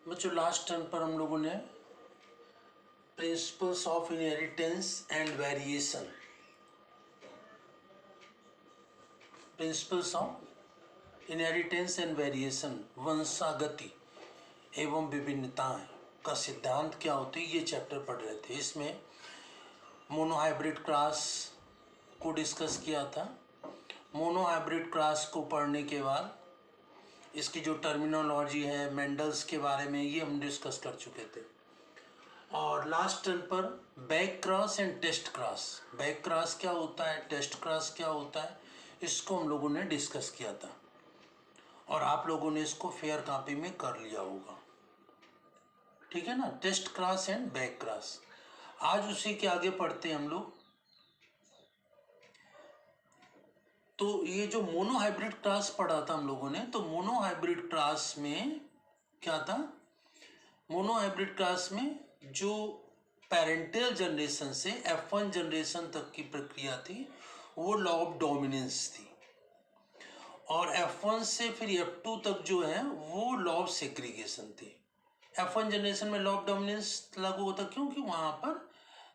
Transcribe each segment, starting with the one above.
बच्चों last turn पर हम लोगों ने principles of inheritance and variation, principles of inheritance and variation, वंशागति एवं विभिन्नताएं का सिद्धांत क्या होती है, ये चैप्टर पढ़ रहे थे। इसमें मोनोहाइब्रिड क्लास को डिस्कस किया था। मोनोहाइब्रिड क्लास को पढ़ने के बाद इसकी जो टर्मिनोलॉजी है, मेंडल्स के बारे में, ये हम डिस्कस कर चुके थे। और लास्ट टर्न पर back cross and test cross, back cross क्या होता है, टेस्ट क्रॉस क्या होता है, इसको हम लोगों ने डिस्कस किया था और आप लोगों ने इसको फेयर कॉपी में कर लिया होगा, ठीक है ना। Test cross and back cross आज उसी के आगे पढ़ते हैं हम लोग। तो ये जो मोनोहाइब्रिड क्रॉस पढ़ा था हम लोगों ने, तो मोनोहाइब्रिड क्रॉस में क्या था, मोनोहाइब्रिड क्रॉस में जो पेरेंटल जनरेशन से F1 जनरेशन तक की प्रक्रिया थी वो लॉ ऑफ डोमिनेंस थी, और F1 से फिर F2 तक जो है वो लॉ ऑफ सेग्रीगेशन थी। F1 जनरेशन में लॉ ऑफ डोमिनेंस लागू होता क्योंकि वहां पर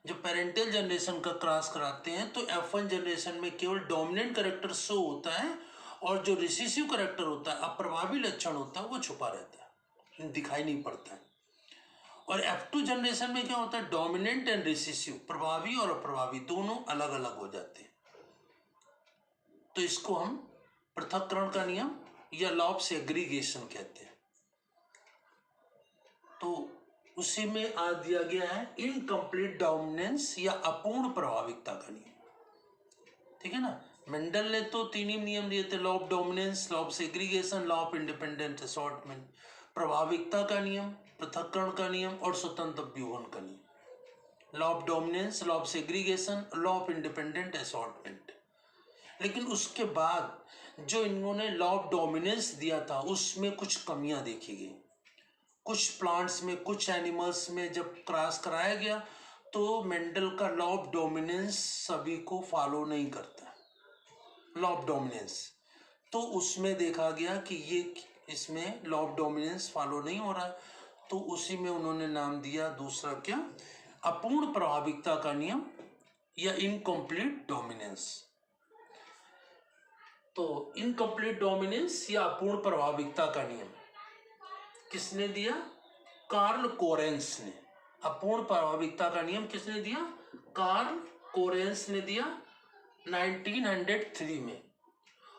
जो पेरेंटल जनरेशन का क्रॉस कराते हैं तो F1 जनरेशन में केवल डोमिनेंट कैरेक्टर शो होता है और जो रिसेसिव कैरेक्टर होता है, अप्रभावी लक्षण होता है, वो छुपा रहता है, दिखाई नहीं पड़ता है। और F2 जनरेशन में क्या होता है, डोमिनेंट एंड रिसेसिव, प्रभावी और अप्रभावी दोनों अलग अलग हो जाते हैं। तो इसको हम पृथक्करण का नियम या लॉ ऑफ सेग्रीगेशन कहते हैं। तो उसी में आ दिया गया है इनकम्प्लीट डोमिनेंस या अपूर्ण प्रभाविकता का नियम, ठीक है ना। मेंडल ने तो तीन ही नियम दिए थे, law of dominance, law of segregation, law of independent assortment. प्रभाविकता का नियम, पृथक्करण का नियम और स्वतंत्र व्यूहन का नियम, law of dominance, law of segregation, law of independent assortment. लेकिन उसके बाद जो इन्होंने लॉ ऑफ डोमिनेंस दिया था उसमें कुछ कमियां देखी गई। कुछ प्लांट्स में, कुछ एनिमल्स में जब क्रॉस कराया गया तो मेंडल का लॉ ऑफ डोमिनेंस सभी को फॉलो नहीं करता, लॉ ऑफ डोमिनेंस। तो उसमें देखा गया कि ये इसमें लॉ ऑफ डोमिनेंस फॉलो नहीं हो रहा है, तो उसी में उन्होंने नाम दिया दूसरा क्या, अपूर्ण प्रभाविकता का नियम या इनकम्प्लीट डोमिनेंस। तो इनकम्प्लीट डोमिनेंस या अपूर्ण प्रभाविकता का नियम किसने दिया, कार्ल कोरेंस ने। अपूर्ण प्रभाविकता का नियम किसने दिया, कार्ल कोरेंस ने दिया 1903 में।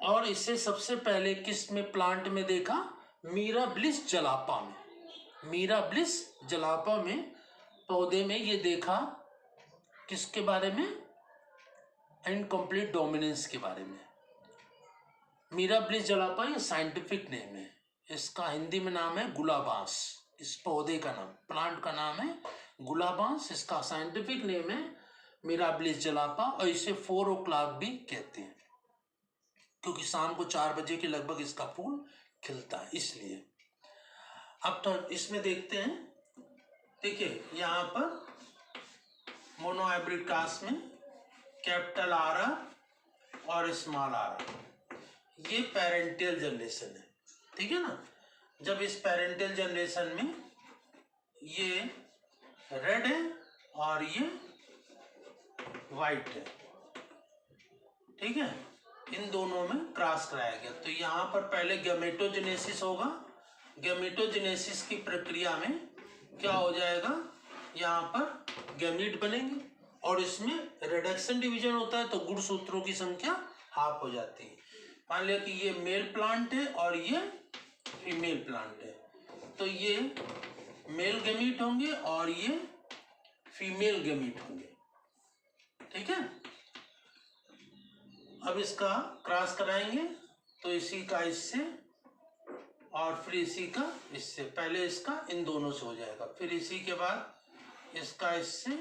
और इसे सबसे पहले किस में, प्लांट में देखा, मीराब्लिस जलापा में, मीराब्लिस जलापा में पौधे में ये देखा। किसके बारे में, इनकम्प्लीट डोमिनेंस के बारे में। मीराब्लिस जलापा ये साइंटिफिक नेम है, इसका हिंदी में नाम है गुलाबांस। इस पौधे का नाम, प्लांट का नाम है गुलाबांस, इसका साइंटिफिक नेम है मीराब्लिस जलापा, और इसे 4 o'clock भी कहते हैं क्योंकि शाम को 4 बजे के लगभग इसका फूल खिलता है, इसलिए। अब तो इसमें देखते हैं, देखिए यहाँ पर मोनोहाइब्रिड क्रॉस में कैपिटल R और स्मॉल r, ये पेरेंटल जनरेशन है, ठीक है ना। जब इस पेरेंटल जनरेशन में ये रेड है और ये वाइट है, ठीक है, इन दोनों में क्रॉस कराया गया। तो यहाँ पर पहले गैमेटोजेनेसिस होगा। गैमेटोजेनेसिस की प्रक्रिया में क्या हो जाएगा, यहाँ पर गैमीट बनेंगे और इसमें रिडक्शन डिवीजन होता है, तो गुणसूत्रों की संख्या हाफ हो जाती है। मान लिया कि ये मेल प्लांट है और ये फीमेल प्लांट है, तो ये मेल गैमीट होंगे और ये फीमेल गैमीट होंगे, ठीक है। अब इसका क्रॉस कराएंगे तो इसी का इससे और फिर इसी का इससे, पहले इसका इन दोनों से हो जाएगा, फिर इसी के बाद इसका इससे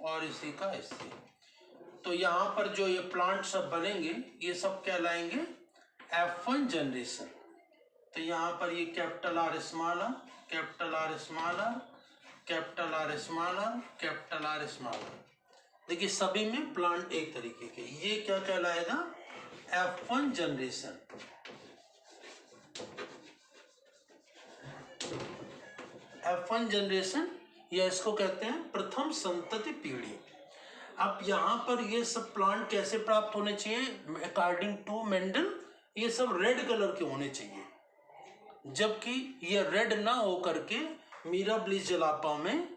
और इसी का इससे। तो यहाँ पर जो ये प्लांट सब बनेंगे ये सब कहलाएंगे F1 जनरेशन। तो यहाँ पर ये capital R small r, capital R small r, capital R small r, capital R small r, देखिए सभी में प्लांट एक तरीके के, ये क्या कहलाएगा, F1 जनरेशन। F1 जनरेशन, या इसको कहते हैं प्रथम संतति पीढ़ी। अब यहाँ पर ये सब प्लांट कैसे प्राप्त होने चाहिए अकॉर्डिंग टू मेंडल, ये सब रेड कलर के होने चाहिए, जबकि ये रेड ना हो करके मिराबिलिस जलापा में,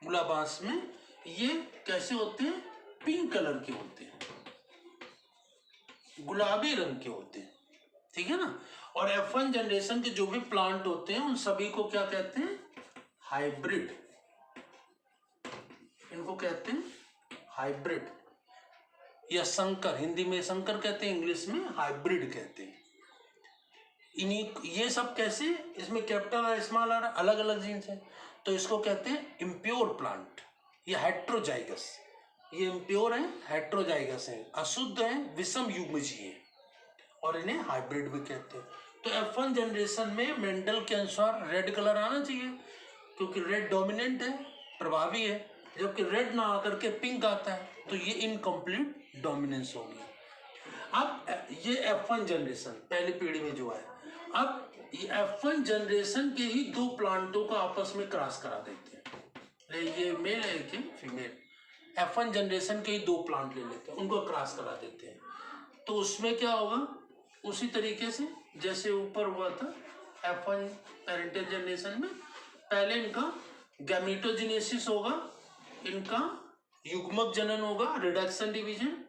गुलाबांस में ये कैसे होते हैं, पिंक कलर के होते हैं, गुलाबी रंग के होते हैं, ठीक है ना। और F1 जनरेशन के जो भी प्लांट होते हैं उन सभी को क्या कहते हैं, हाइब्रिड, इनको कहते हैं हाइब्रिड या संकर, हिंदी में संकर कहते हैं, इंग्लिश में हाइब्रिड कहते हैं। इन्हीं ये सब कैसे, इसमें कैपिटल और स्मॉल आर अलग अलग जीन्स है, तो इसको कहते हैं इम्प्योर प्लांट या हेट्रोजाइगस। ये इम्प्योर है, हेट्रोजाइगस है, अशुद्ध है, विषम युग्मजीय है, और इन्हें हाइब्रिड भी कहते हैं। तो F1 जनरेशन में मेंडल के अनुसार रेड कलर आना चाहिए, क्योंकि रेड डोमिनेंट है, प्रभावी है, जबकि रेड ना आकर के पिंक आता है, तो ये इनकम्प्लीट डोमिनेंस होगी। अब ये F1 जनरेशन पहली पीढ़ी में जो है, अब ये F1 जनरेशन के ही दो प्लांटों को आपस में क्रॉस करा देते हैं, ये मेल है कि फीमेल, F1 जनरेशन के ही दो प्लांट ले लेते हैं, उनको क्रॉस करा देते हैं, तो उसमें क्या होगा, उसी तरीके से जैसे ऊपर हुआ था F1 पेरेंटल जनरेशन में, पहले इनका गैमेटोजेनेसिस होगा, इनका युग्मक जनन होगा, रिडक्शन डिवीजन,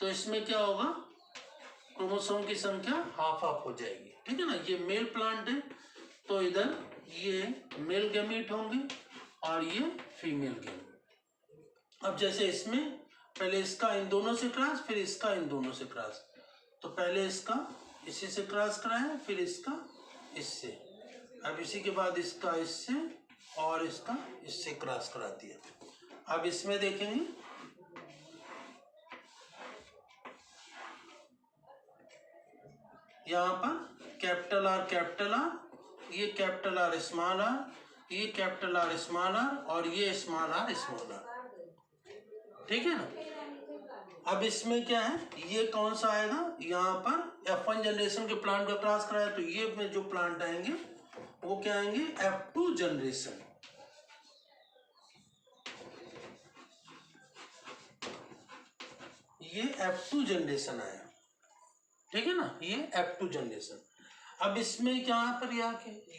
तो इसमें क्या होगा, क्रोमोसोम की संख्या हाफ हाफ हो जाएगी, ठीक है ना। ये मेल प्लांट है, तो इधर ये मेल गैमीट होंगे और ये फीमेल गैमीट। अब जैसे इसमें पहले इसका इन दोनों से क्रॉस, फिर इसका इन दोनों से क्रॉस, तो पहले इसका इसी से क्रॉस कराया, फिर इसका इससे, अब इसी के बाद इसका इससे और इसका इससे क्रॉस करा दिया। अब इसमें देखेंगे यहाँ पर कैपिटल आर, ये कैपिटल आर स्मॉल आर, ये कैपिटल आर स्मॉल आर, और ये स्मॉल आर, ठीक है ना। अब इसमें क्या है, ये कौन सा आएगा, यहाँ पर F1 जनरेशन के प्लांट का क्रॉस कराया, तो ये में जो प्लांट आएंगे वो क्या आएंगे, F2 जनरेशन, ये F2 जनरेशन आया, ठीक है ना, ये F2 जनरेशन। अब इसमें क्या पर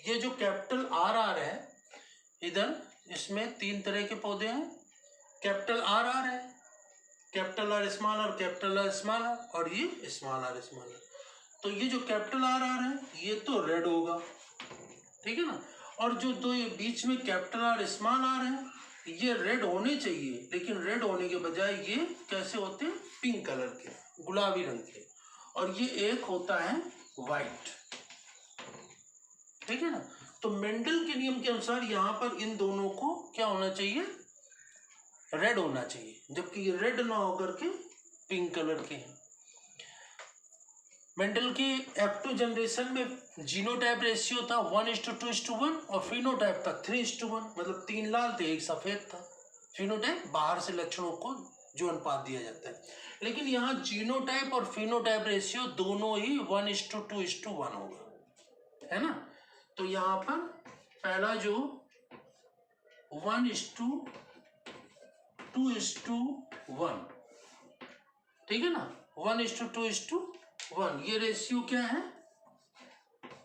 ये जो कैपिटल आर आर है, इधर इसमें तीन तरह के पौधे हैं, कैपिटल आर आर है, capital R small R, capital R small R, और ये स्मॉल आर स्मॉल आर। तो ये जो कैपिटल आर आर है ये तो रेड होगा, ठीक है ना, और जो दो ये बीच में कैपिटल आर स्मॉल आर है ये रेड होने चाहिए, लेकिन रेड होने के बजाय ये कैसे होते हैं, पिंक कलर के, गुलाबी रंग के, और ये एक होता है वाइट, ठीक है ना। तो मेंडल के नियम के अनुसार यहाँ पर इन दोनों को क्या होना चाहिए, रेड होना चाहिए, जबकि ये रेड ना होकर के पिंक कलर के हैं। मेंडल के F2 जनरेशन में जीनोटाइप रेशियो था 1:2:1 और फिनोटाइप था 3:1, मतलब 3 लाल थे 1 सफेद था। फिनोटाइप बाहर से लक्षणों को जो अनुपात दिया जाता है, लेकिन यहाँ जीनोटाइप और फिनोटाइप रेशियो दोनों ही 1:2:1 होगा, है ना। तो यहाँ पर पहला जो 1:2:1, ठीक है ना, 1:2:1, ये रेशियो क्या है,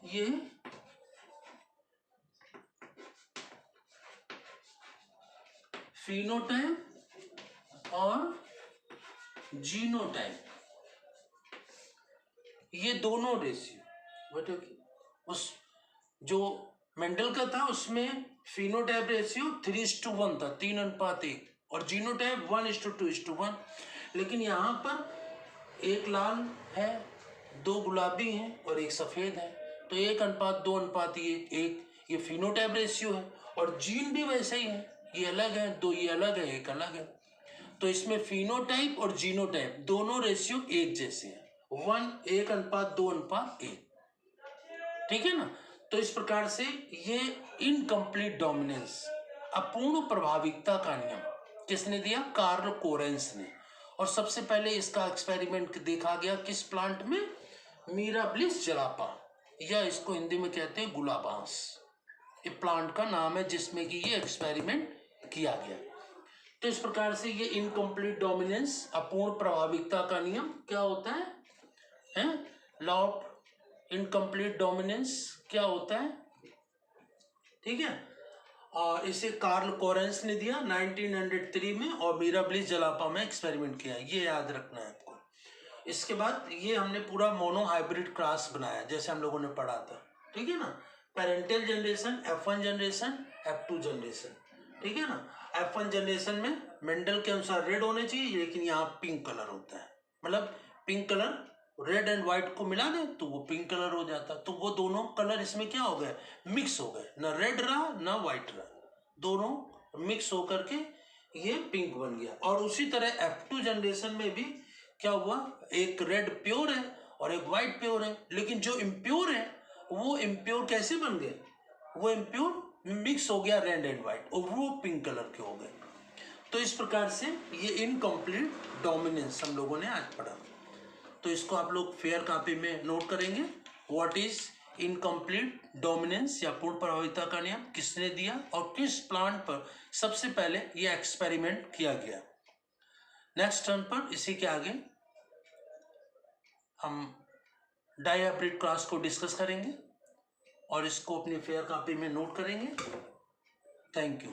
ये फिनोटाइप और जीनोटाइप, ये दोनों रेशियो बेटे, उस जो मेंडल का था उसमें फिनोटाइप रेशियो 3:1 था, 3:1, और जीनोटाइप 1:2:1, लेकिन यहाँ पर एक लाल है, 2 गुलाबी हैं और 1 सफेद है, तो 1:2:1, ये फिनोटाइप रेशियो है, और जीन भी वैसे ही है, ये अलग है, 2 ये अलग है, 1 अलग है, तो इसमें फिनोटाइप और जीनोटाइप दोनों रेशियो एक जैसे हैं, 1:2:1, ठीक है ना। तो इस प्रकार से ये इनकम्प्लीट डोमिनेंस, अपूर्ण प्रभाविकता का नियम किसने दिया, कार्ल कोरेंस ने, और सबसे पहले इसका एक्सपेरिमेंट देखा गया किस प्लांट में, मिराबिलिस जलापा, या इसको हिंदी में कहते हैं गुलाबांस, प्लांट का नाम है जिसमें कि ये एक्सपेरिमेंट किया गया। तो इस प्रकार से ये इनकम्प्लीट डोमिनेंस, अपूर्ण प्रभाविकता का नियम क्या होता है? लॉ ऑफ इनकम्प्लीट डोमिनेंस क्या होता है? ठीक है, और इसे कार्ल कोरेंस ने दिया 1903 में और मिराब्लिस जलापा में एक्सपेरिमेंट किया, ये याद रखना है आपको। इसके बाद ये हमने पूरा मोनो हाइब्रिड क्लास बनाया जैसे हम लोगों ने पढ़ा था, ठीक है ना। Parental generation, F1 generation, F2 generation, ठीक है ना। F1 जनरेशन में मेंडल के अनुसार रेड होने चाहिए, लेकिन यहाँ पिंक कलर होता है, मतलब pink colour red and white को मिला दे तो वो पिंक कलर हो जाता। तो वो दोनों कलर इसमें क्या हो गए? मिक्स हो गए, ना रेड रहा ना व्हाइट रहा, दोनों मिक्स होकर के ये पिंक बन गया। और उसी तरह F2 जनरेशन में भी क्या हुआ? एक रेड प्योर है और एक व्हाइट प्योर है, लेकिन जो इम्प्योर है वो इम्प्योर कैसे बन गए? वो इम्प्योर मिक्स हो गया रेड एंड व्हाइट और वो पिंक कलर के हो गए। तो इस प्रकार से ये इनकम्प्लीट डोमिनेंस हम लोगों ने आज पढ़ा। तो इसको आप लोग फेयर कॉपी में नोट करेंगे। व्हाट इज इनकम्प्लीट डोमिनेंस या पूर्ण प्रभाविता का नियम, किसने दिया और किस प्लांट पर सबसे पहले ये एक्सपेरिमेंट किया गया। नेक्स्ट टर्न पर इसी के आगे हम डायहाइब्रिड क्लास को डिस्कस करेंगे और इसको अपनी फेयर कॉपी में नोट करेंगे। Thank you.